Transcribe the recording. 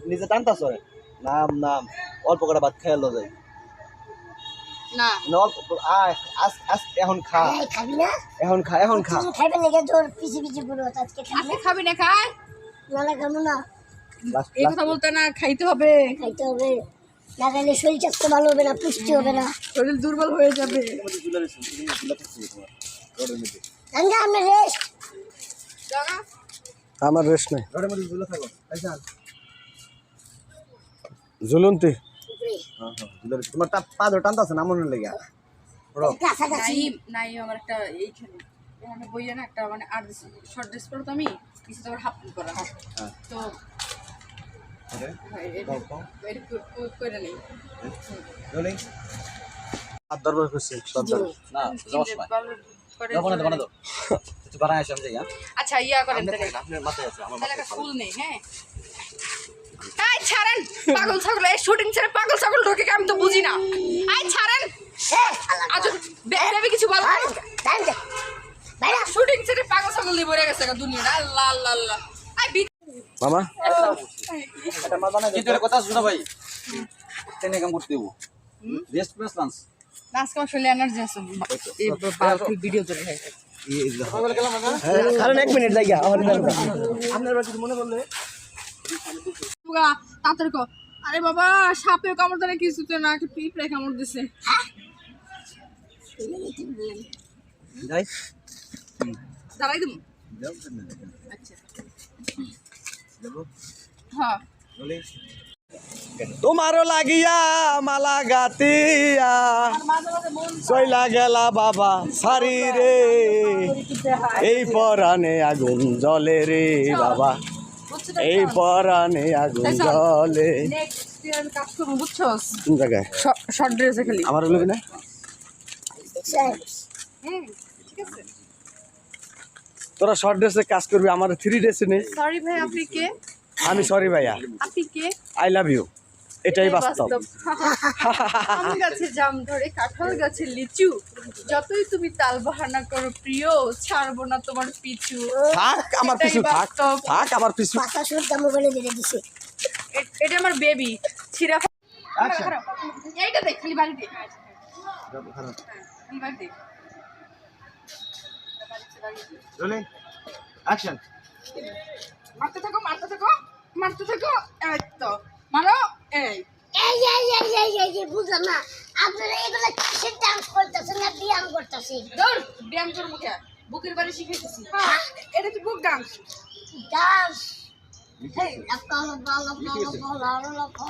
নিজে টানতাছ নাম নাম অল্প করে ভাত খেয়ে লো যাই না অল্প এখন খা খাবি না এখন খা এখন খা খাইবে না তোর পিছি পিছি গুলো আজকে আজকে খাবি না খাই না খাবো না এই কথা বলতে না খাইতে হবে খাইতে হবে না খাইলে শরীর স্বাস্থ্য ভালো হবে না পুষ্টি হবে না শরীর দুর্বল হয়ে যাবে গঙ্গা আমি রেস্ট আমার রেস্ট নাই ঝুলন্তি তোমার পা ধরে টানতাছে না মনে লেগে কাছাকাছি নাই আমার একটা এইখানে এখানে বইয়া না একটা মানে আর শর্ট ড্রেস পরো তো আমি কিছু তো হাফ করা তো করে নেই আর দরবার করছি সর্দার আচ্ছা ইয়া করেন আপনার মাথায় আছে আমার তাহলে একটা ফুল নেই হ্যাঁ আই ছাড়েন পাগল ছাগল এই শুটিং ছেড়ে পাগল ছাগল ঢোকে আমি তো বুঝি না আই ছাড়েন আজ বেবি কিছু বল বাইরে শুটিং ছেড়ে পাগল ছাগল নিয়ে বসে গেছে দুনিয়া আল্লাহ আল্লাহ আল্লাহ আই মামা এটা মা বানাই কিন্তু কথা শুনো ভাই তেনে কাম করতে দেবো রেস্ট প্রেস লাঞ্চ আজকে আমার শরীরে এনার্জি আছে এই ভিডিও চলে যায় কারণ 1 মিনিট লাগা আপনার বাড়ি মনে করলে তাড়াতাড়ি কো আরে বাবা সাপে কামড় দেয় কিছুতে না কি পিঁপড়ে কামড় দিছে যাই দাঁড়াই দিমু আচ্ছা হ্যাঁ তোমারও লাগিয়া মালা গাতিয়া চইলা গেলা বাবা সারি রে এই পরানে আগুন জ্বলে রে বাবা এই পরানে আগুন জ্বলে নেক্সট ইয়ার কাজ করব বুঝছস কোন জায়গায় শর্ট ড্রেসে খালি আমার হলো না ঠিক আছে তোরা শর্ট ড্রেসে কাজ করবি আমার 3 ড্রেসে নেই সরি ভাই আপনি কে আমি সরি ভাইয়া আপনি কে আই লাভ ইউ এটাই বাস্তব আম গাছে জাম ধরে কাঁঠাল গাছে লিচু যতই তুমি তাল বাহানা করো প্রিয় ছাড়বো না তোমার পিছু থাক আমার পিছু থাক থাক আমার পিছু পাতা সুরটা মোবাইলে দিয়ে দিছে এটা আমার বেবি ছিড়া এইটা দেখ খালি বাড়ি দে খালি বাড়ি দে চলে অ্যাকশন মারতে থাকো মারতে থাকো মারতে থাকো এই তো মারো এই এই বুঝলাম না আপনারা এগুলো কিসের ডান্স করতেছেন না ব্যায়াম করতেছেন দৌড় ব্যায়াম তোর মুখে বুকের বাড়ি শিখাইতেছি এটা কি বুক ডান্স ডান্স হেই লাফা লাফা লাফা লাফা লাফা